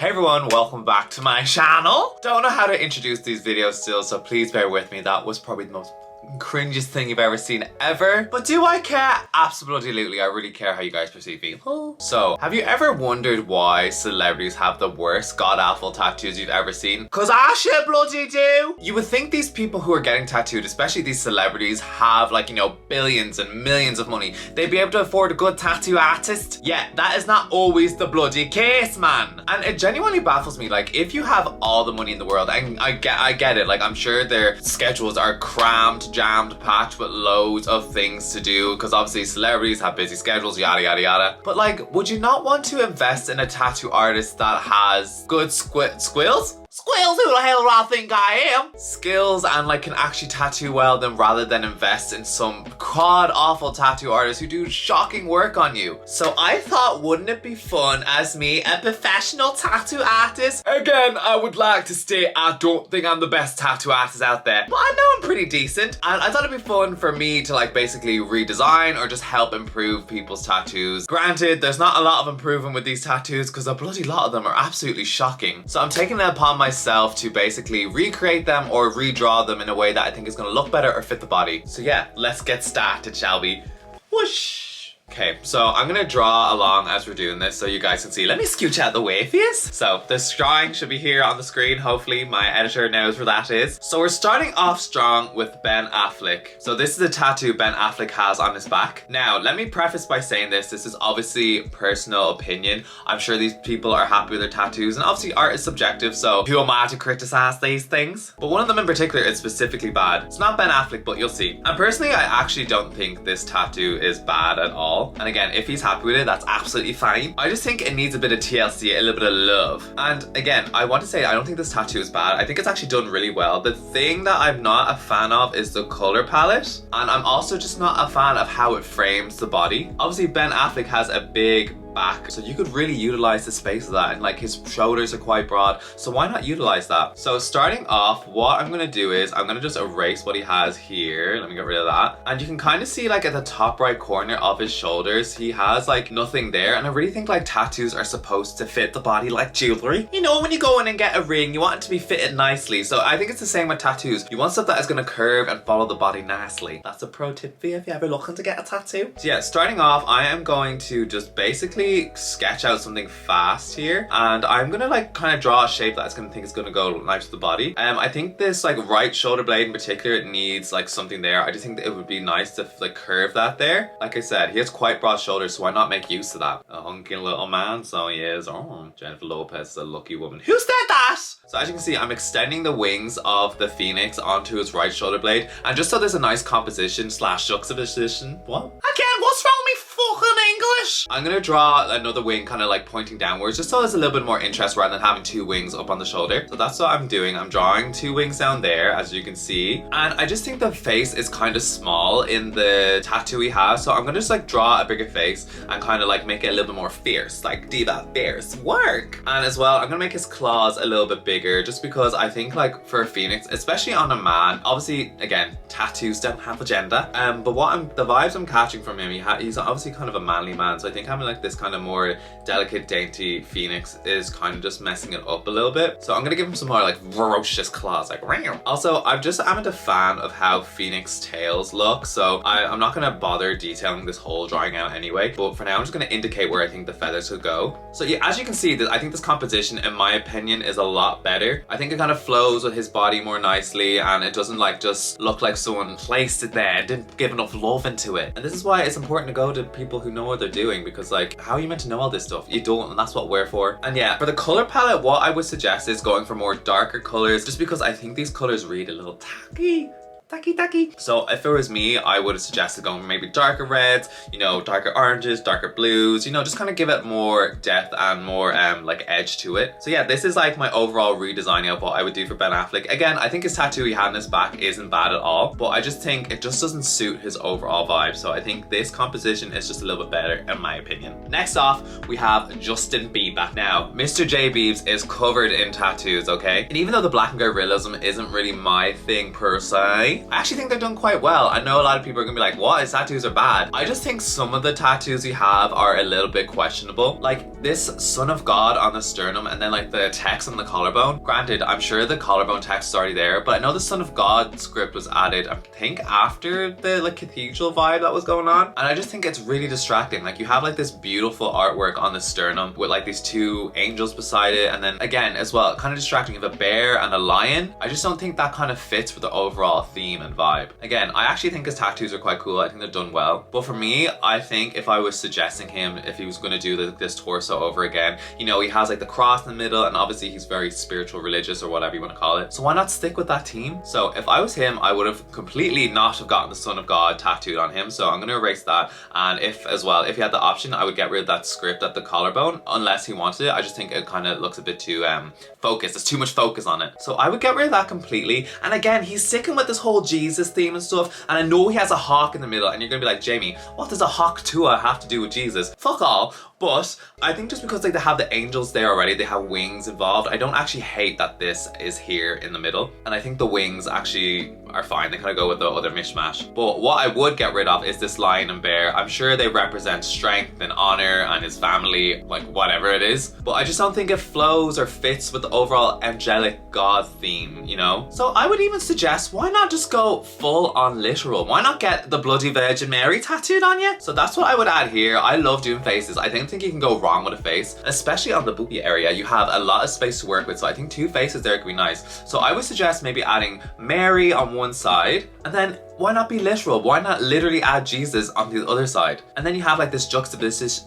Hey everyone, welcome back to my channel. Don't know how to introduce these videos still, so please bear with me. That was probably the most cringiest thing you've ever seen ever. But do I care? Absolutely. I really care how you guys perceive me. So, have you ever wondered why celebrities have the worst god-awful tattoos you've ever seen? Cause I should bloody do! You would think these people who are getting tattooed, especially these celebrities, have like, you know, billions and millions of money. They'd be able to afford a good tattoo artist. Yeah, that is not always the bloody case, man. And it genuinely baffles me, like, if you have all the money in the world, and I get it, like, I'm sure their schedules are crammed, jammed, packed with loads of things to do, because obviously celebrities have busy schedules, yada yada yada. But like, would you not want to invest in a tattoo artist that has good squills? Squills, who the hell do I think I am? Skills and like can actually tattoo well, then rather than invest in some god-awful tattoo artists who do shocking work on you. So I thought, wouldn't it be fun as me, a professional tattoo artist? Again, I would like to state I don't think I'm the best tattoo artist out there, but I know I'm pretty decent. And I thought it'd be fun for me to like basically redesign or just help improve people's tattoos. Granted, there's not a lot of improvement with these tattoos because a bloody lot of them are absolutely shocking. So I'm taking it upon myself to basically recreate them or redraw them in a way that I think is going to look better or fit the body. So yeah, let's get started, shall we? Whoosh! Okay, so I'm gonna draw along as we're doing this so you guys can see. Let me scooch out the way for you. So this drawing should be here on the screen. Hopefully my editor knows where that is. So we're starting off strong with Ben Affleck. So this is a tattoo Ben Affleck has on his back. Now, let me preface by saying this is obviously personal opinion. I'm sure these people are happy with their tattoos, and obviously art is subjective, so who am I to criticize these things? But one of them in particular is specifically bad. It's not Ben Affleck, but you'll see. And personally, I actually don't think this tattoo is bad at all. And again, if he's happy with it, that's absolutely fine. I just think it needs a bit of TLC, a little bit of love. And again, I want to say I don't think this tattoo is bad. I think it's actually done really well. The thing that I'm not a fan of is the color palette. And I'm also just not a fan of how it frames the body. Obviously, Ben Affleck has a big back, so you could really utilize the space of that, and like his shoulders are quite broad, so why not utilize that? So starting off, what I'm gonna do is I'm gonna just erase what he has here. Let me get rid of that. And you can kind of see like at the top right corner of his shoulders, he has like nothing there. And I really think like tattoos are supposed to fit the body like jewelry. You know, when you go in and get a ring, you want it to be fitted nicely. So I think it's the same with tattoos. You want stuff that is gonna curve and follow the body nicely. That's a pro tip for you if you're ever looking to get a tattoo. So yeah, starting off, I am going to just basically sketch out something fast here, and I'm gonna like kind of draw a shape that I think is gonna go nice to the body. I think this like right shoulder blade in particular, it needs like something there. I just think that it would be nice to like curve that there. Like I said, he has quite broad shoulders, so why not make use of that? A hunky little man, so he is. Oh, Jennifer Lopez is a lucky woman. Who said that? So as you can see, I'm extending the wings of the phoenix onto his right shoulder blade, and just so there's a nice composition slash juxtaposition. What? Again, what's wrong with me fucking English? I'm gonna draw another wing kind of like pointing downwards, just so there's a little bit more interest rather than having two wings up on the shoulder. So that's what I'm doing. I'm drawing two wings down there, as you can see. And I just think the face is kind of small in the tattoo he has, so I'm gonna just like draw a bigger face and kind of like make it a little bit more fierce, like diva fierce work. And as well, I'm gonna make his claws a little bit bigger, just because I think like for a phoenix, especially on a man, obviously again, tattoos don't have a gender, but the vibes I'm catching from him, he's obviously kind of a manly man, so I think having like this kind of more delicate, dainty phoenix is kind of just messing it up a little bit. So I'm gonna give him some more like ferocious claws, like ram. Also, I'm a fan of how phoenix tails look, so I'm not gonna bother detailing this whole drawing out anyway, but for now I'm just gonna indicate where I think the feathers could go. So yeah, as you can see, I think this composition, in my opinion, is a lot better. I think it kind of flows with his body more nicely, and it doesn't like just look like someone placed it there and didn't give enough love into it. And this is why it's important to go to people who know what they're doing, because like, how are you meant to know all this stuff? You don't, and that's what we're for. And yeah, for the color palette, what I would suggest is going for more darker colors, just because I think these colors read a little tacky. So if it was me, I would have suggested going for maybe darker reds, you know, darker oranges, darker blues, you know, just kind of give it more depth and more like edge to it. So yeah, this is like my overall redesigning of what I would do for Ben Affleck. Again, I think his tattoo he had on his back isn't bad at all, but I just think it just doesn't suit his overall vibe. So I think this composition is just a little bit better in my opinion. Next off, we have Justin Bieber. Now, Mr. J Biebs is covered in tattoos, okay? And even though the black and white realism isn't really my thing per se, personally, I actually think they're done quite well. I know a lot of people are gonna be like, what? His tattoos are bad. I just think some of the tattoos he have are a little bit questionable. Like this Son of God on the sternum and then like the text on the collarbone. Granted, I'm sure the collarbone text is already there, but I know the Son of God script was added, I think, after the like cathedral vibe that was going on. And I just think it's really distracting. Like you have like this beautiful artwork on the sternum with like these two angels beside it, and then again as well, kind of distracting, you have a bear and a lion. I just don't think that kind of fits with the overall theme and vibe. Again, I actually think his tattoos are quite cool. I think they're done well. But for me, I think if I was suggesting him, if he was going to do this torso over again, you know, he has like the cross in the middle, and obviously he's very spiritual, religious, or whatever you want to call it. So why not stick with that theme? So if I was him, I would have completely not have gotten the Son of God tattooed on him. So I'm going to erase that. And if as well, if he had the option, I would get rid of that script at the collarbone, unless he wanted it. I just think it kind of looks a bit too focused. There's too much focus on it. So I would get rid of that completely. And again, he's sticking with this whole Jesus theme and stuff. And I know he has a hawk in the middle, and you're gonna be like, Jamie, what does a hawk tua have to do with Jesus? Fuck all. But I think just because like they have the angels there already, they have wings involved, I don't actually hate that this is here in the middle. And I think the wings actually are fine. They kind of go with the other mishmash. But what I would get rid of is this lion and bear. I'm sure they represent strength and honor and his family, like whatever it is. But I just don't think it flows or fits with the overall angelic God theme, you know? So I would even suggest, why not just go full on literal? Why not get the bloody Virgin Mary tattooed on you? So that's what I would add here. I love doing faces. I don't think you can go wrong with a face, especially on the booby area. You have a lot of space to work with, so I think two faces there could be nice. So I would suggest maybe adding Mary on one side, and then why not be literal? Why not literally add Jesus on the other side? And then you have like this juxtaposition.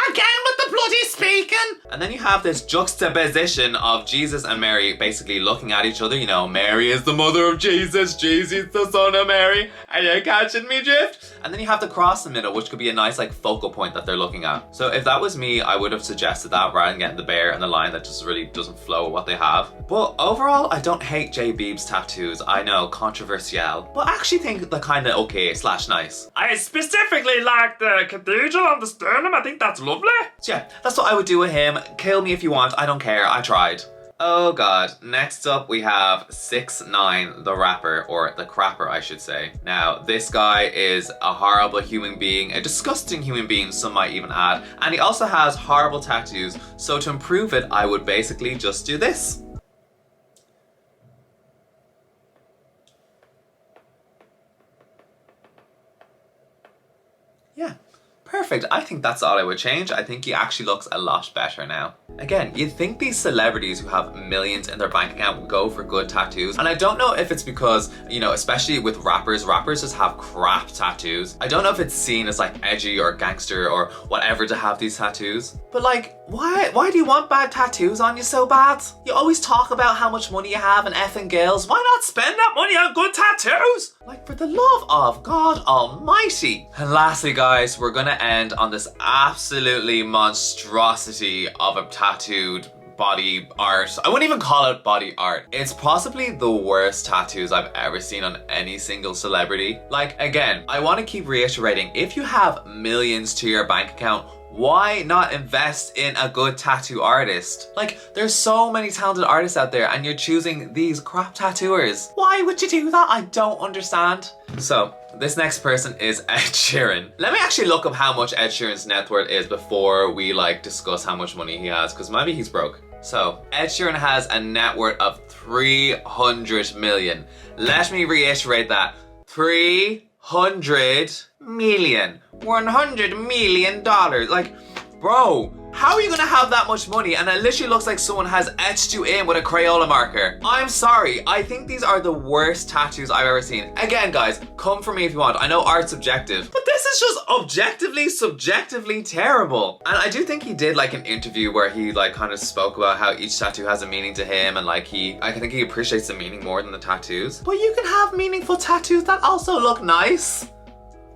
Again with the bloody speaking! And then you have this juxtaposition of Jesus and Mary basically looking at each other. You know, Mary is the mother of Jesus, Jesus is the son of Mary. Are you catching me drift? And then you have the cross in the middle, which could be a nice like focal point that they're looking at. So if that was me, I would have suggested that rather than getting the bear and the lion that just really doesn't flow with what they have. But overall, I don't hate J Beeb's tattoos. I know, controversial, but I actually think they're kind of okay / nice. I specifically like the cathedral on the sternum. I think that's lovely. So yeah, that's what I would do with him. Kill me if you want, I don't care, I tried. Oh god, next up we have 6ix9ine the rapper, or the crapper I should say. Now this guy is a horrible human being, a disgusting human being some might even add, and he also has horrible tattoos, so to improve it I would basically just do this. Yeah. Perfect. I think that's all I would change. I think he actually looks a lot better now. Again, you'd think these celebrities who have millions in their bank account would go for good tattoos. And I don't know if it's because, you know, especially with rappers just have crap tattoos. I don't know if it's seen as like edgy or gangster or whatever to have these tattoos. But like, why do you want bad tattoos on you so bad? You always talk about how much money you have and effing girls. Why not spend that money on good tattoos? Like, for the love of God almighty. And lastly guys, we're gonna end on this absolutely monstrosity of a tattooed body art. I wouldn't even call it body art. It's possibly the worst tattoos I've ever seen on any single celebrity. Like, again, I want to keep reiterating, if you have millions to your bank account, why not invest in a good tattoo artist? Like, there's so many talented artists out there and you're choosing these crap tattooers. Why would you do that? I don't understand. So, this next person is Ed Sheeran. Let me actually look up how much Ed Sheeran's net worth is before we like discuss how much money he has, because maybe he's broke. So, Ed Sheeran has a net worth of 300 million. Let me reiterate that. 300 million. $100 million. Like, bro, how are you gonna have that much money and it literally looks like someone has etched you in with a Crayola marker? I'm sorry, I think these are the worst tattoos I've ever seen. Again guys, come for me if you want. I know art's subjective, but this is just objectively, subjectively terrible. And I do think he did like an interview where he like kind of spoke about how each tattoo has a meaning to him, and like I think he appreciates the meaning more than the tattoos. But you can have meaningful tattoos that also look nice.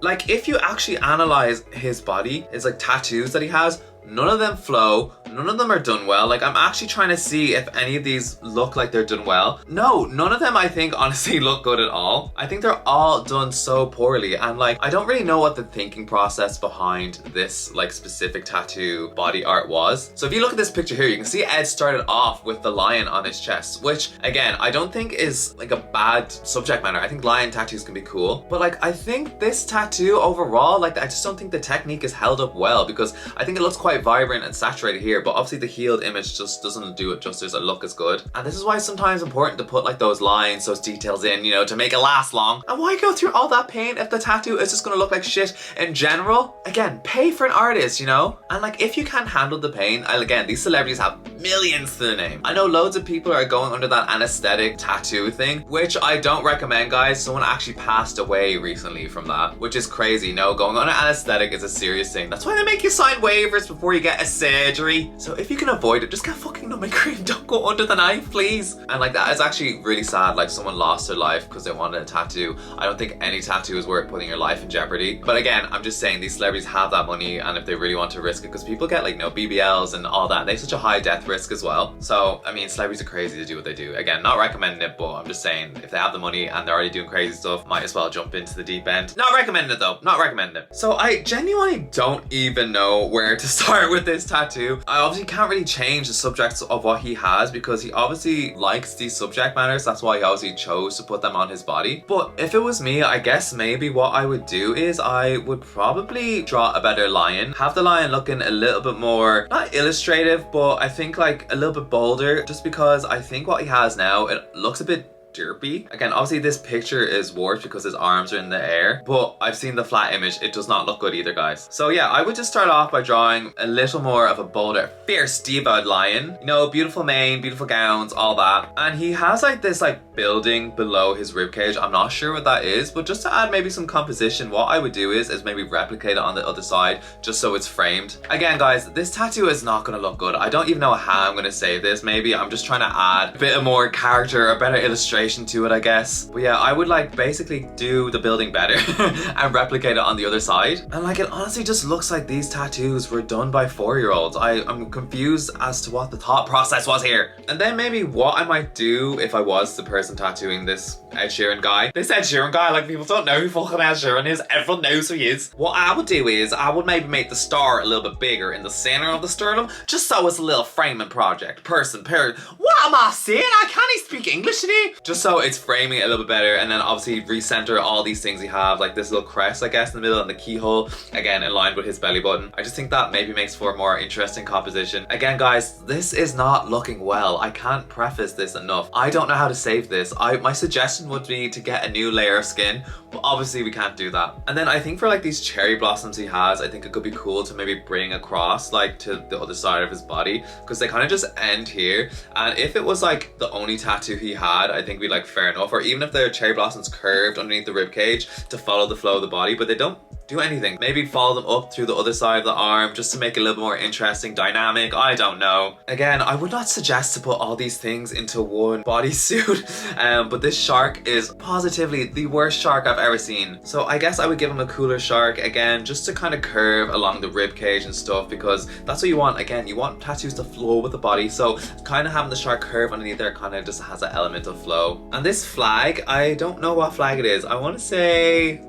Like, if you actually analyze his body, his like tattoos that he has, none of them flow, none of them are done well. Like, I'm actually trying to see if any of these look like they're done well. No, none of them I think honestly look good at all. I think they're all done so poorly, and like, I don't really know what the thinking process behind this like specific tattoo body art was. So if you look at this picture here, you can see Ed started off with the lion on his chest, which again, I don't think is like a bad subject matter. I think lion tattoos can be cool, but like, I think this tattoo overall, like, I just don't think the technique is held up well, because I think it looks quite vibrant and saturated here, but obviously the healed image just doesn't do it justice or look as good. And this is why it's sometimes important to put like those lines, those details in, you know, to make it last long. And why go through all that pain if the tattoo is just gonna look like shit in general? Again, pay for an artist, you know? And like, if you can't handle the pain, again, these celebrities have millions to their name. I know loads of people are going under that anesthetic tattoo thing, which I don't recommend, guys. Someone actually passed away recently from that, which is crazy. No, going on an anesthetic is a serious thing. That's why they make you sign waivers before you get a surgery. So if you can avoid it, just get fucking numbing cream. Don't go under the knife, please. And like, that is actually really sad. Like, someone lost their life because they wanted a tattoo. I don't think any tattoo is worth putting your life in jeopardy. But again, I'm just saying these celebrities have that money, and if they really want to risk it, because people get like, you know, BBLs and all that, and they have such a high death risk as well. So I mean, celebrities are crazy to do what they do. Again, not recommending it, but I'm just saying if they have the money and they're already doing crazy stuff, might as well jump into the deep end. Not recommending it though, not recommending it. So I genuinely don't even know where to start with this tattoo. I obviously can't really change the subjects of what he has, because he obviously likes these subject matters. That's why he obviously chose to put them on his body. But if it was me, I guess maybe what I would do is I would probably draw a better lion, have the lion looking a little bit more, not illustrative, but I think like a little bit bolder, just because I think what he has now, it looks a bit derpy. Again, obviously this picture is warped because his arms are in the air, but I've seen the flat image. It does not look good either, guys. So yeah, I would just start off by drawing a little more of a bolder, fierce diva lion. You know, beautiful mane, beautiful gowns, all that. And he has like this like building below his ribcage. I'm not sure what that is, but just to add maybe some composition, what I would do is maybe replicate it on the other side, just so it's framed. Again, guys, this tattoo is not gonna look good. I don't even know how I'm gonna say this. Maybe I'm just trying to add a bit of more character, a better illustration to it, I guess. But yeah, I would like basically do the building better and replicate it on the other side. And like, it honestly just looks like these tattoos were done by 4-year-olds. I'm confused as to what the thought process was here. And then maybe what I might do if I was the person tattooing this Ed Sheeran guy. This Ed Sheeran guy, like, people don't know who fucking Ed Sheeran is. Everyone knows who he is. What I would do is I would maybe make the star a little bit bigger in the center of the sternum, just so it's a little framing project. Person, period. What am I saying? I can't even speak English today. Just so it's framing it a little bit better, and then obviously recenter all these things he have, like this little crest, I guess, in the middle, and the keyhole, again, in line with his belly button. I just think that maybe makes for a more interesting composition. Again, guys, this is not looking well. I can't preface this enough. I don't know how to save this. My suggestion would be to get a new layer of skin, but obviously we can't do that. And then I think for like these cherry blossoms he has, I think it could be cool to maybe bring across like to the other side of his body, because they kind of just end here. And if it was like the only tattoo he had, I think we'd like fair enough. Or even if the cherry blossoms curved underneath the rib cage to follow the flow of the body, but they don't do anything. Maybe follow them up through the other side of the arm just to make it a little bit more interesting, dynamic. I don't know. Again, I would not suggest to put all these things into one bodysuit, but this shark is positively the worst shark I've ever seen. So I guess I would give him a cooler shark, again, just to kind of curve along the rib cage and stuff, because that's what you want. Again, you want tattoos to flow with the body, so kind of having the shark curve underneath there kind of just has an element of flow. And this flag, I don't know what flag it is. I was gonna say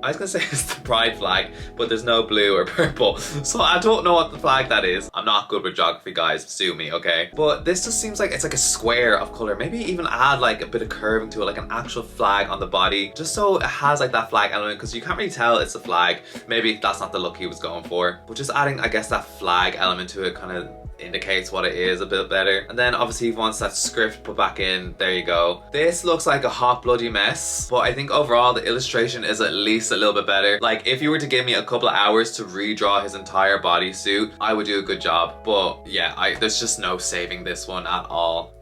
it's the pride flag, but there's no blue or purple, so I don't know what the flag that is. I'm not good with geography, guys, sue me, okay? But this just seems like it's like a square of color. Maybe even add like a bit of curving to it, like an actual flag on the body, just so it has like that flag element, because you can't really tell it's a flag. Maybe that's not the look he was going for, but just adding, I guess, that flag element to it kind of indicates what it is a bit better. And then obviously he wants that script put back in. There you go. This looks like a hot bloody mess, but I think overall the illustration is at least a little bit better. Like, if you were to give me a couple of hours to redraw his entire bodysuit, I would do a good job. But yeah, there's just no saving this one at all.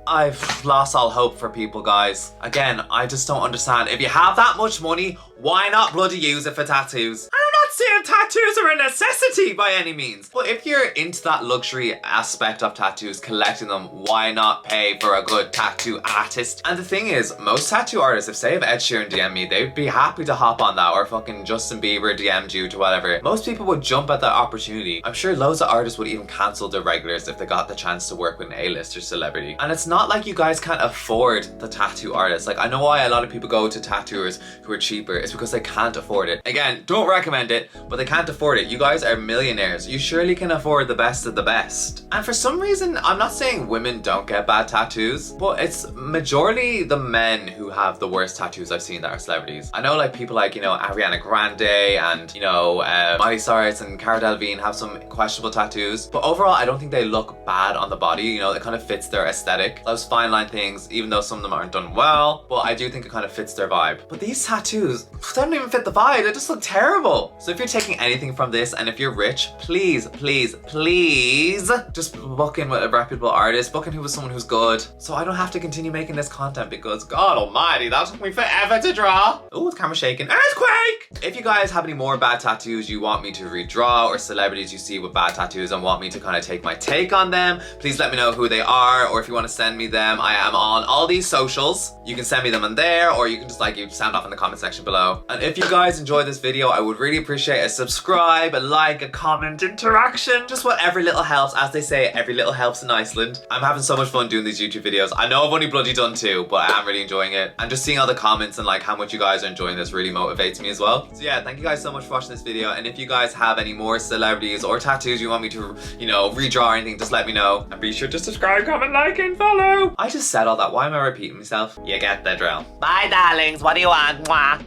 I've lost all hope for people, guys. Again, I just don't understand. If you have that much money, why not bloody use it for tattoos? And I'm not not saying tattoos are a necessity by any means, but if you're into that luxury aspect of tattoos, collecting them, why not pay for a good tattoo artist? And the thing is, most tattoo artists, if Ed Sheeran DM me, they'd be happy to hop on that, or fucking Justin Bieber DM'd you to whatever. Most people would jump at that opportunity. I'm sure loads of artists would even cancel their regulars if they got the chance to work with an A-lister celebrity. And it's not like you guys can't afford the tattoo artist. Like, I know why a lot of people go to tattooers who are cheaper. It's because they can't afford it. Again, don't recommend it, but they can't afford it. You guys are millionaires. You surely can afford the best of the best. And for some reason, I'm not saying women don't get bad tattoos, but it's majority the men who have the worst tattoos I've seen that are celebrities. I know like people like, you know, Ariana Grande and, you know, Miley Cyrus and Cara Delevingne have some questionable tattoos, but overall I don't think they look bad on the body. You know, it kind of fits their aesthetic. Those fine line things, even though some of them aren't done well, but I do think it kind of fits their vibe. But these tattoos, they don't even fit the vibe. They just look terrible. So if you're taking anything from this, and if you're rich, please, please, please just book in with a reputable artist, book in who was someone who's good, so I don't have to continue making this content, because God almighty, that took me forever to draw. Oh, the camera's shaking. Earthquake! If you guys have any more bad tattoos you want me to redraw, or celebrities you see with bad tattoos and want me to kind of take my take on them, please let me know who they are, or if you want to send me them, I am on all these socials. You can send me them on there, or you can just you sound off in the comment section below. And if you guys enjoyed this video, I would really appreciate a subscribe, a like, a comment, interaction, just whatever little helps. As they say, every little helps in Iceland. I'm having so much fun doing these YouTube videos. I know I've only bloody done 2, but I am really enjoying it. And just seeing all the comments and like how much you guys are enjoying this really motivates me as well. So yeah, thank you guys so much for watching this video. And if you guys have any more celebrities or tattoos you want me to, you know, redraw or anything, just let me know. And be sure to subscribe, comment, like, and follow. I just said all that. Why am I repeating myself? You get the drill. Bye, darlings. What do you want? Mwah.